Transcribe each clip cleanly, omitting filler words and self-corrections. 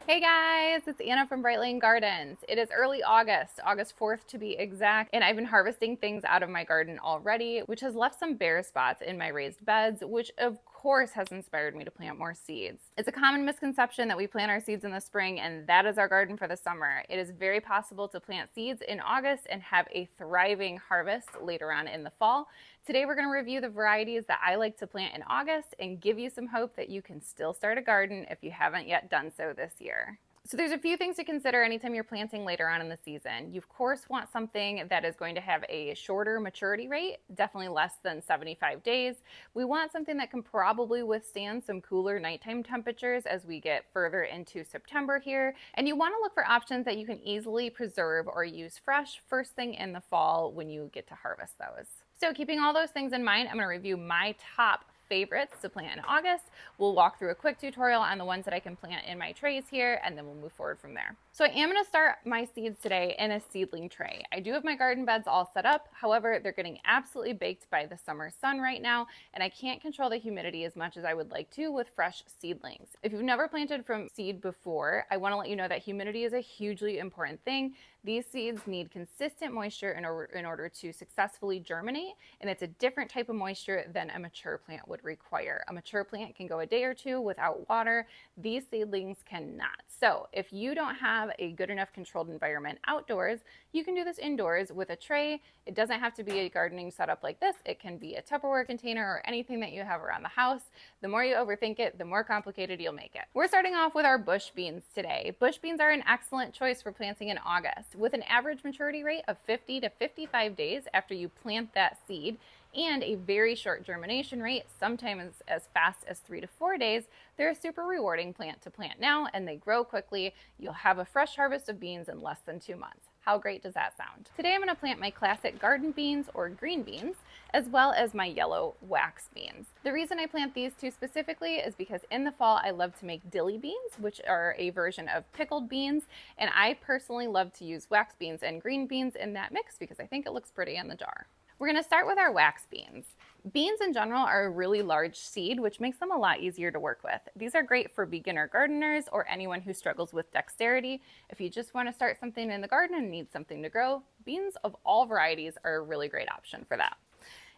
Hey guys, it's Anna from Bright Lane Gardens. It is early August, August 4th to be exact, and I've been harvesting things out of my garden already, which has left some bare spots in my raised beds, which of course has inspired me to plant more seeds. It's a common misconception that we plant our seeds in the spring and that is our garden for the summer. It is very possible to plant seeds in August and have a thriving harvest later on in the fall. Today we're going to review the varieties that I like to plant in August and give you some hope that you can still start a garden if you haven't yet done so this year. So there's a few things to consider anytime you're planting later on in the season. You of course want something that is going to have a shorter maturity rate, definitely less than 75 days. We want something that can probably withstand some cooler nighttime temperatures as we get further into September here. And you want to look for options that you can easily preserve or use fresh first thing in the fall when you get to harvest those. So keeping all those things in mind, I'm going to review my top favorites to plant in August. We'll walk through a quick tutorial on the ones that I can plant in my trays here, and then we'll move forward from there. So I am going to start my seeds today in a seedling tray. I do have my garden beds all set up. However, they're getting absolutely baked by the summer sun right now, and I can't control the humidity as much as I would like to with fresh seedlings. If you've never planted from seed before, I want to let you know that humidity is a hugely important thing. These seeds need consistent moisture in order to successfully germinate, and it's a different type of moisture than a mature plant would require. A mature plant can go a day or two without water. These seedlings cannot. So if you don't have a good enough controlled environment outdoors, you can do this indoors with a tray. It doesn't have to be a gardening setup like this. It can be a Tupperware container or anything that you have around the house. The more you overthink it, the more complicated you'll make it. We're starting off with our bush beans today. Bush beans are an excellent choice for planting in August. With an average maturity rate of 50 to 55 days after you plant that seed and a very short germination rate, sometimes as fast as 3 to 4 days, they're a super rewarding plant to plant now and they grow quickly. You'll have a fresh harvest of beans in less than 2 months. How great does that sound? Today I'm going to plant my classic garden beans or green beans, as well as my yellow wax beans. The reason I plant these two specifically is because in the fall I love to make dilly beans, which are a version of pickled beans, and I personally love to use wax beans and green beans in that mix because I think it looks pretty in the jar. We're going to start with our wax beans. Beans in general are a really large seed, which makes them a lot easier to work with. These are great for beginner gardeners or anyone who struggles with dexterity. If you just want to start something in the garden and need something to grow, beans of all varieties are a really great option for that.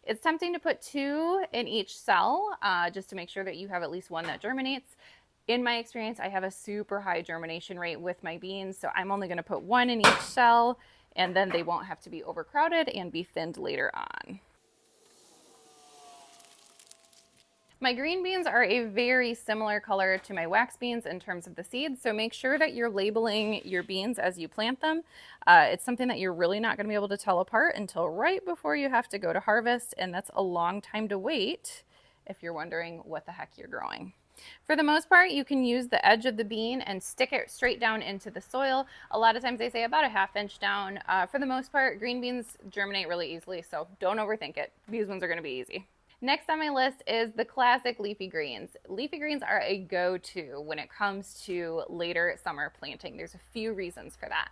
It's tempting to put 2 in each cell just to make sure that you have at least one that germinates. In my experience, I have a super high germination rate with my beans, so I'm only going to put 1 in each cell, and then they won't have to be overcrowded and be thinned later on. My green beans are a very similar color to my wax beans in terms of the seeds, so make sure that you're labeling your beans as you plant them. It's something that you're really not going to be able to tell apart until right before you have to go to harvest, and that's a long time to wait if you're wondering what the heck you're growing. For the most part, you can use the edge of the bean and stick it straight down into the soil. A lot of times they say about a ½ inch down. For the most part, green beans germinate really easily, so don't overthink it. These ones are going to be easy. Next on my list is the classic leafy greens. Leafy greens are a go-to when it comes to later summer planting. There's a few reasons for that.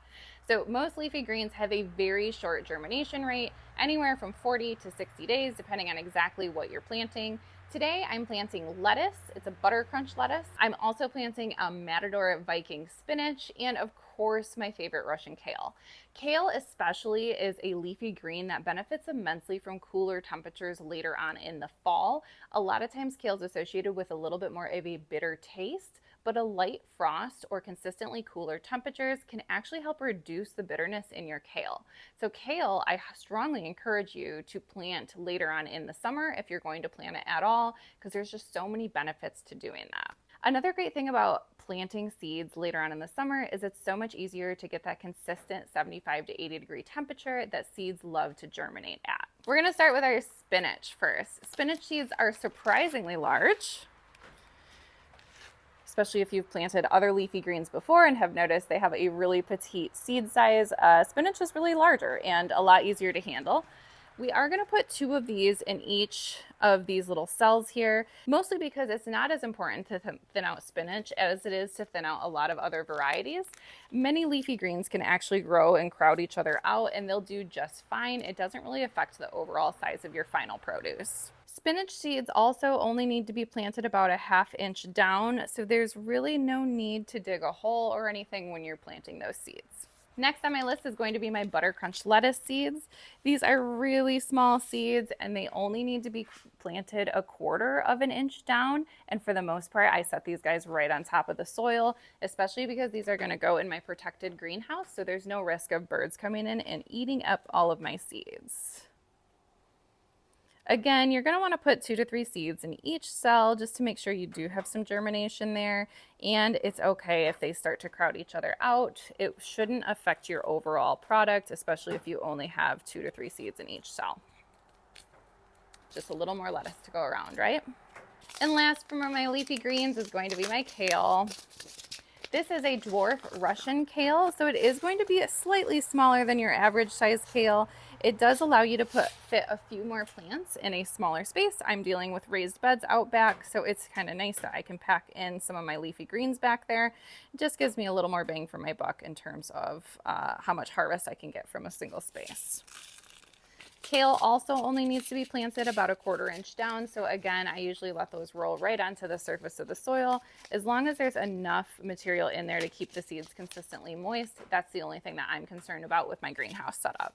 So most leafy greens have a very short germination rate, anywhere from 40 to 60 days, depending on exactly what you're planting. Today I'm planting lettuce. It's a butter crunch lettuce. I'm also planting a Matador Viking spinach and of course my favorite Russian kale. Kale especially is a leafy green that benefits immensely from cooler temperatures later on in the fall. A lot of times kale is associated with a little bit more of a bitter taste, but a light frost or consistently cooler temperatures can actually help reduce the bitterness in your kale. So kale, I strongly encourage you to plant later on in the summer if you're going to plant it at all, because there's just so many benefits to doing that. Another great thing about planting seeds later on in the summer is it's so much easier to get that consistent 75 to 80 degree temperature that seeds love to germinate at. We're going to start with our spinach first. Spinach seeds are surprisingly large, especially if you've planted other leafy greens before and have noticed they have a really petite seed size. Spinach is really larger and a lot easier to handle. We are going to put 2 of these in each of these little cells here, mostly because it's not as important to thin out spinach as it is to thin out a lot of other varieties. Many leafy greens can actually grow and crowd each other out, and they'll do just fine. It doesn't really affect the overall size of your final produce. Spinach seeds also only need to be planted about a ½ inch down, so there's really no need to dig a hole or anything when you're planting those seeds. Next on my list is going to be my butter crunch lettuce seeds. These are really small seeds and they only need to be planted a ½ inch down. And for the most part, I set these guys right on top of the soil, especially because these are going to go in my protected greenhouse. So there's no risk of birds coming in and eating up all of my seeds. Again, you're going to want to put 2 to 3 seeds in each cell just to make sure you do have some germination there. And it's okay if they start to crowd each other out. It shouldn't affect your overall product, especially if you only have 2 to 3 seeds in each cell. Just a little more lettuce to go around, right? And last from my leafy greens is going to be my kale. This is a dwarf Russian kale, so it is going to be slightly smaller than your average size kale. It does allow you to fit a few more plants in a smaller space. I'm dealing with raised beds out back, so it's kind of nice that I can pack in some of my leafy greens back there. It just gives me a little more bang for my buck in terms of how much harvest I can get from a single space. Kale also only needs to be planted about a ½ inch down. So again, I usually let those roll right onto the surface of the soil. As long as there's enough material in there to keep the seeds consistently moist, that's the only thing that I'm concerned about with my greenhouse setup.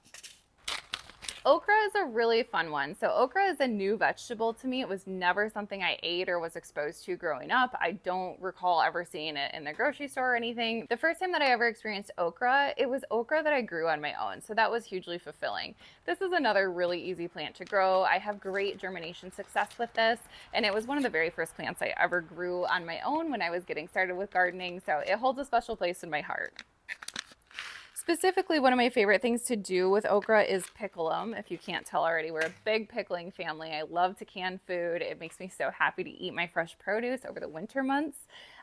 Okra is a really fun one. So okra is a new vegetable to me. It was never something I ate or was exposed to growing up. I don't recall ever seeing it in the grocery store or anything. The first time that I ever experienced okra, it was okra that I grew on my own. So that was hugely fulfilling. This is another really easy plant to grow. I have great germination success with this. And it was one of the very first plants I ever grew on my own when I was getting started with gardening. So it holds a special place in my heart. Specifically, one of my favorite things to do with okra is pickle them. If you can't tell already, we're a big pickling family. I love to can food. It makes me so happy to eat my fresh produce over the winter months.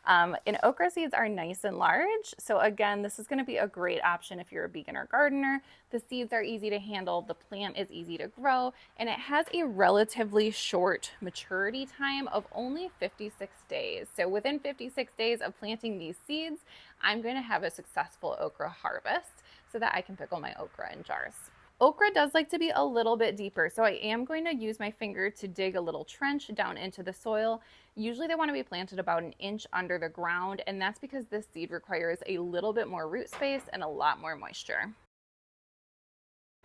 And okra seeds are nice and large. So again, this is going to be a great option if you're a beginner gardener. The seeds are easy to handle, the plant is easy to grow, and it has a relatively short maturity time of only 56 days. So within 56 days of planting these seeds, I'm going to have a successful okra harvest so that I can pickle my okra in jars. Okra does like to be a little bit deeper, so I am going to use my finger to dig a little trench down into the soil. Usually they want to be planted about 1 inch under the ground, and that's because this seed requires a little bit more root space and a lot more moisture.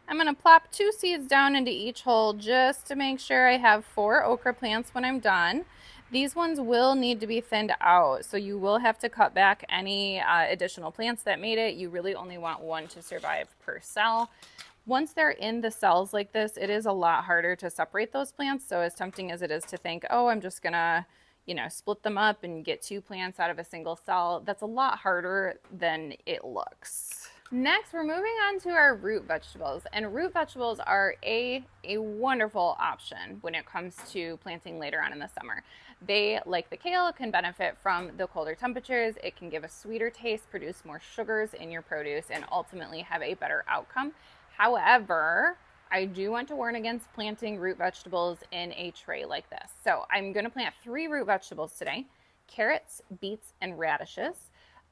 I'm going to plop 2 seeds down into each hole just to make sure I have 4 okra plants when I'm done. These ones will need to be thinned out, so you will have to cut back any additional plants that made it. You really only want 1 to survive per cell. Once they're in the cells like this, it is a lot harder to separate those plants. So as tempting as it is to think, oh, I'm just gonna, split them up and get 2 plants out of a single cell, that's a lot harder than it looks. Next, we're moving on to our root vegetables, and root vegetables are a wonderful option when it comes to planting later on in the summer. They, like the kale, can benefit from the colder temperatures. It can give a sweeter taste, produce more sugars in your produce, and ultimately have a better outcome. However, I do want to warn against planting root vegetables in a tray like this. So I'm going to plant 3 root vegetables today: carrots, beets, and radishes.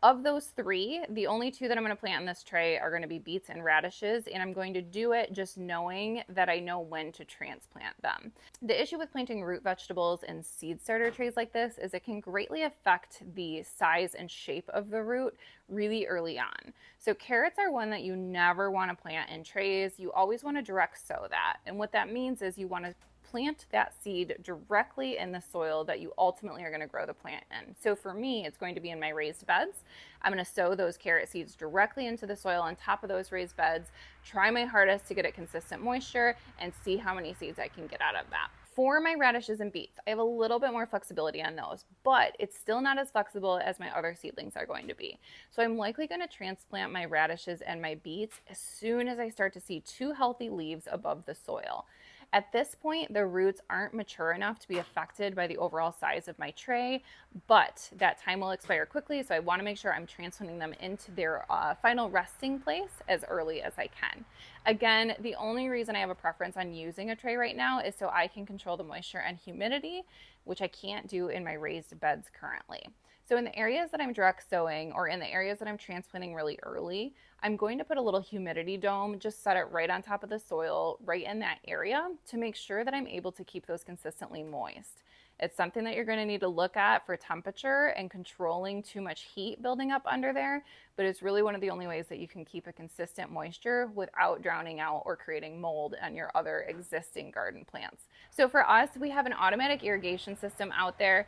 Of those 3, the only 2 that I'm going to plant in this tray are going to be beets and radishes, and I'm going to do it just knowing that I know when to transplant them. The issue with planting root vegetables in seed starter trays like this is it can greatly affect the size and shape of the root really early on. So carrots are one that you never want to plant in trays. You always want to direct sow that. And what that means is you want to plant that seed directly in the soil that you ultimately are going to grow the plant in. So for me, it's going to be in my raised beds. I'm going to sow those carrot seeds directly into the soil on top of those raised beds, try my hardest to get it consistent moisture, and see how many seeds I can get out of that. For my radishes and beets, I have a little bit more flexibility on those, but it's still not as flexible as my other seedlings are going to be. So I'm likely going to transplant my radishes and my beets as soon as I start to see 2 healthy leaves above the soil. At this point, the roots aren't mature enough to be affected by the overall size of my tray, but that time will expire quickly, so I want to make sure I'm transplanting them into their final resting place as early as I can. Again, the only reason I have a preference on using a tray right now is so I can control the moisture and humidity, which I can't do in my raised beds currently. So in the areas that I'm direct sowing, or in the areas that I'm transplanting really early, I'm going to put a little humidity dome, just set it right on top of the soil, right in that area, to make sure that I'm able to keep those consistently moist. It's something that you're going to need to look at for temperature and controlling too much heat building up under there, but it's really one of the only ways that you can keep a consistent moisture without drowning out or creating mold on your other existing garden plants. So for us, we have an automatic irrigation system out there.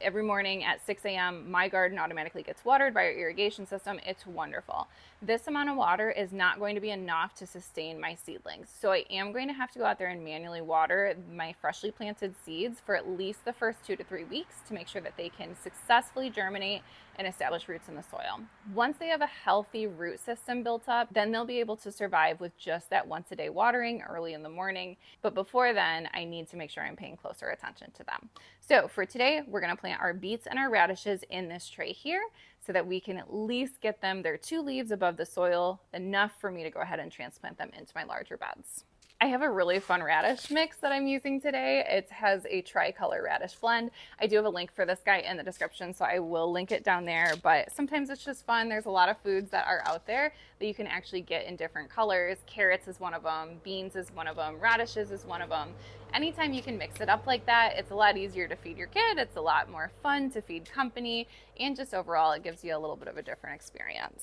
Every morning at 6 a.m., my garden automatically gets watered by our irrigation system. It's wonderful. This amount of water is not going to be enough to sustain my seedlings. So I am going to have to go out there and manually water my freshly planted seeds for at least the first 2 to 3 weeks to make sure that they can successfully germinate and establish roots in the soil. Once they have a healthy root system built up, then they'll be able to survive with just that once a day watering early in the morning. But before then, I need to make sure I'm paying closer attention to them. So for today, we're gonna plant our beets and our radishes in this tray here so that we can at least get them their 2 leaves above the soil, enough for me to go ahead and transplant them into my larger beds. I have a really fun radish mix that I'm using today. It has a tricolor radish blend. I do have a link for this guy in the description, so I will link it down there, but sometimes it's just fun. There's a lot of foods that are out there that you can actually get in different colors. Carrots is one of them, beans is one of them, radishes is one of them. Anytime you can mix it up like that, it's a lot easier to feed your kid. It's a lot more fun to feed company, and just overall, it gives you a little bit of a different experience.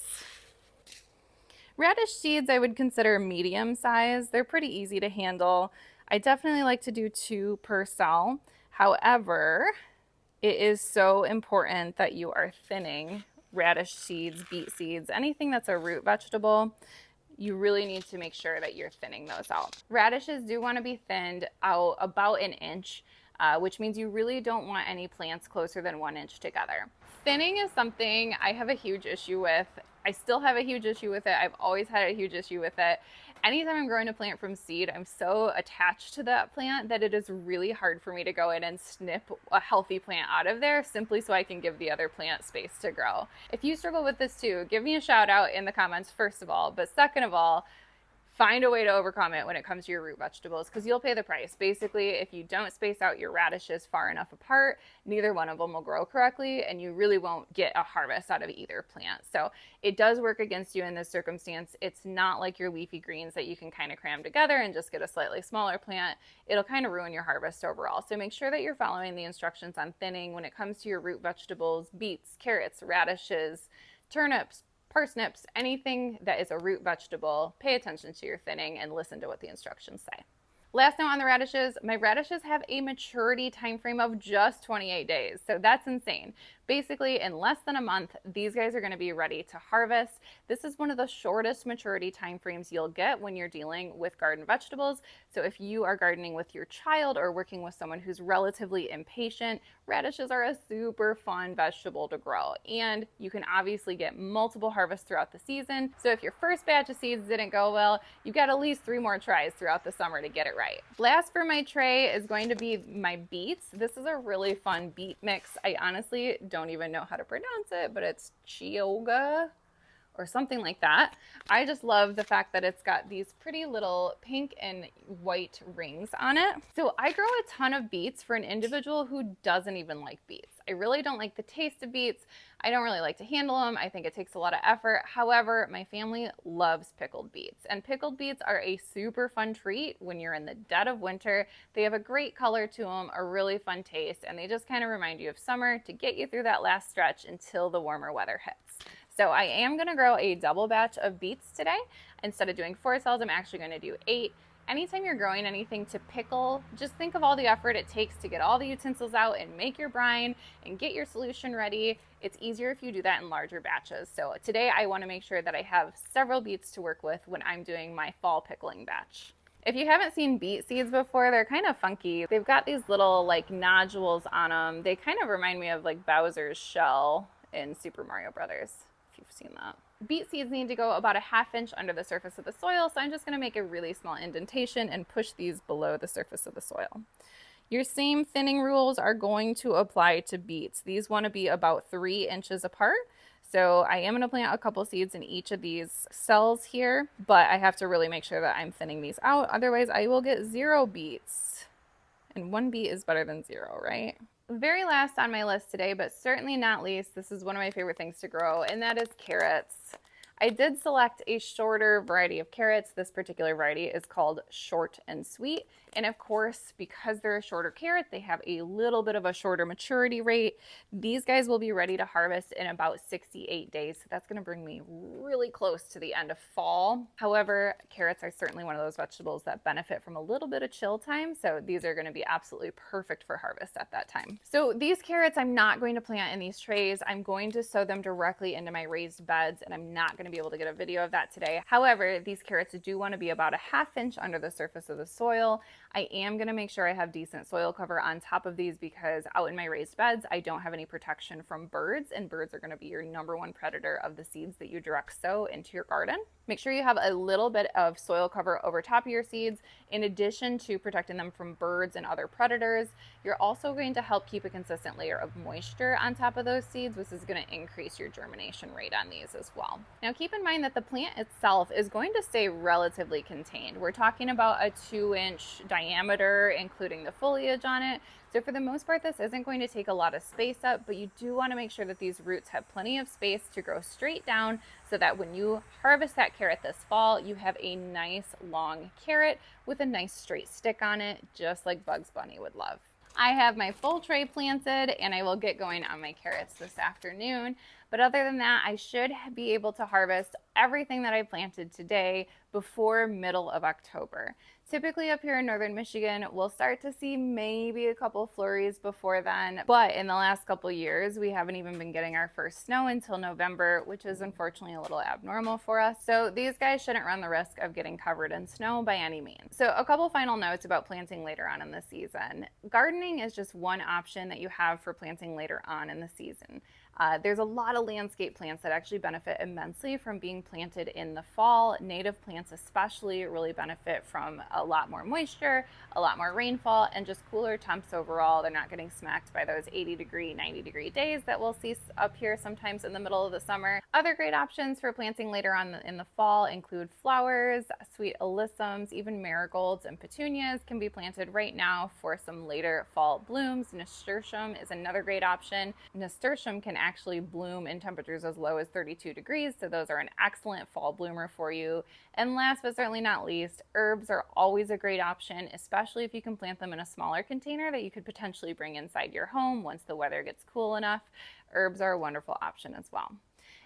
Radish seeds I would consider medium size. They're pretty easy to handle. I definitely like to do 2 per cell. However, it is so important that you are thinning radish seeds, beet seeds, anything that's a root vegetable. You really need to make sure that you're thinning those out. Radishes do want to be thinned out about 1 inch, which means you really don't want any plants closer than 1 inch together. Thinning is something I have a huge issue with. I still have a huge issue with it. I've always had a huge issue with it. Anytime I'm growing a plant from seed, I'm so attached to that plant that it is really hard for me to go in and snip a healthy plant out of there simply so I can give the other plant space to grow. If you struggle with this too, give me a shout out in the comments first of all, but second of all, find a way to overcome it when it comes to your root vegetables, because you'll pay the price. Basically, if you don't space out your radishes far enough apart, neither one of them will grow correctly, and you really won't get a harvest out of either plant. So it does work against you in this circumstance. It's not like your leafy greens that you can kind of cram together and just get a slightly smaller plant. It'll kind of ruin your harvest overall. So make sure that you're following the instructions on thinning when it comes to your root vegetables, beets, carrots, radishes, turnips, parsnips, anything that is a root vegetable. Pay attention to your thinning and listen to what the instructions say. Last note on the radishes, my radishes have a maturity time frame of just 28 days, so that's insane. Basically, in less than a month, these guys are going to be ready to harvest. This is one of the shortest maturity time frames you'll get when you're dealing with garden vegetables. So if you are gardening with your child or working with someone who's relatively impatient, radishes are a super fun vegetable to grow. And you can obviously get multiple harvests throughout the season. So if your first batch of seeds didn't go well, you've got at least 3 more tries throughout the summer to get it right. Last for my tray is going to be my beets. This is a really fun beet mix. I honestly don't even know how to pronounce it, but it's chioga or something like that. I just love the fact that it's got these pretty little pink and white rings on it. So I grow a ton of beets for an individual who doesn't even like beets. I really don't like the taste of beets. I don't really like to handle them. I think it takes a lot of effort. However, my family loves pickled beets, and pickled beets are a super fun treat when you're in the dead of winter. They have a great color to them, a really fun taste, and they just kind of remind you of summer to get you through that last stretch until the warmer weather hits. So I am going to grow a double batch of beets today. Instead of doing 4 cells, I'm actually going to do 8. Anytime you're growing anything to pickle, just think of all the effort it takes to get all the utensils out and make your brine and get your solution ready. It's easier if you do that in larger batches. So today I want to make sure that I have several beets to work with when I'm doing my fall pickling batch. If you haven't seen beet seeds before, they're kind of funky. They've got these little like nodules on them. They kind of remind me of like Bowser's shell in Super Mario Brothers, if you've seen that. Beet seeds need to go about a 1/2 inch under the surface of the soil, so I'm just gonna make a really small indentation and push these below the surface of the soil. Your same thinning rules are going to apply to beets. These want to be about 3 inches apart. So I am going to plant a couple seeds in each of these cells here, but I have to really make sure that I'm thinning these out. Otherwise, I will get 0 beets. And 1 beet is better than 0, right? Very last on my list today, but certainly not least, this is one of my favorite things to grow, and that is carrots. I did select a shorter variety of carrots. This particular variety is called short and sweet. And of course, because they're a shorter carrot, they have a little bit of a shorter maturity rate. These guys will be ready to harvest in about 68 days. So that's going to bring me really close to the end of fall. However, carrots are certainly one of those vegetables that benefit from a little bit of chill time. So these are going to be absolutely perfect for harvest at that time. So these carrots, I'm not going to plant in these trays. I'm going to sow them directly into my raised beds, and I'm not going to be able to get a video of that today. However, these carrots do want to be about a 1/2 inch under the surface of the soil. I am going to make sure I have decent soil cover on top of these because out in my raised beds, I don't have any protection from birds, and birds are going to be your #1 predator of the seeds that you direct sow into your garden. Make sure you have a little bit of soil cover over top of your seeds. In addition to protecting them from birds and other predators, you're also going to help keep a consistent layer of moisture on top of those seeds, which is going to increase your germination rate on these as well. Now keep in mind that the plant itself is going to stay relatively contained. We're talking about a 2-inch diameter, including the foliage on it. So for the most part, this isn't going to take a lot of space up, but you do want to make sure that these roots have plenty of space to grow straight down so that when you harvest that carrot this fall, you have a nice long carrot with a nice straight stick on it, just like Bugs Bunny would love. I have my full tray planted and I will get going on my carrots this afternoon. But other than that, I should be able to harvest everything that I planted today before middle of October. Typically up here in northern Michigan, we'll start to see maybe a couple flurries before then. But in the last couple years, we haven't even been getting our first snow until November, which is unfortunately a little abnormal for us. So these guys shouldn't run the risk of getting covered in snow by any means. So a couple final notes about planting later on in the season. Gardening is just one option that you have for planting later on in the season. There's a lot of landscape plants that actually benefit immensely from being planted in the fall. Native plants especially really benefit from a lot more moisture, a lot more rainfall, and just cooler temps overall. They're not getting smacked by those 80-degree, 90-degree days that we'll see up here sometimes in the middle of the summer. Other great options for planting later on in the fall include flowers, sweet alyssums, even marigolds and petunias can be planted right now for some later fall blooms. Nasturtium is another great option. Nasturtium can actually bloom in temperatures as low as 32 degrees, so those are an excellent fall bloomer for you. And last but certainly not least, herbs are always a great option, especially if you can plant them in a smaller container that you could potentially bring inside your home once the weather gets cool enough. Herbs are a wonderful option as well.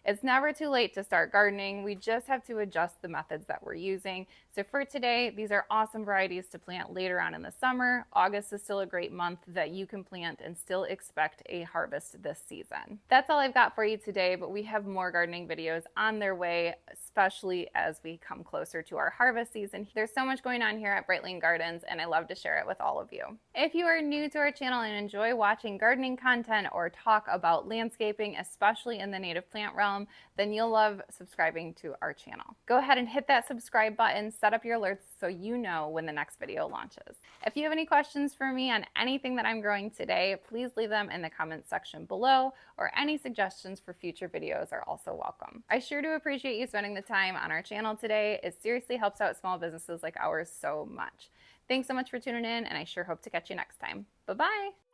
It's never too late to start gardening. We just have to adjust the methods that we're using. So for today, these are awesome varieties to plant later on in the summer. August is still a great month that you can plant and still expect a harvest this season. That's all I've got for you today, but we have more gardening videos on their way, especially as we come closer to our harvest season. There's so much going on here at Bright Lane Gardens, and I love to share it with all of you. If you are new to our channel and enjoy watching gardening content or talk about landscaping, especially in the native plant realm, then you'll love subscribing to our channel. Go ahead and hit that subscribe button, set up your alerts so you know when the next video launches. If you have any questions for me on anything that I'm growing today, please leave them in the comments section below, or any suggestions for future videos are also welcome. I sure do appreciate you spending the time on our channel today. It seriously helps out small businesses like ours so much. Thanks so much for tuning in, and I sure hope to catch you next time. Bye-bye.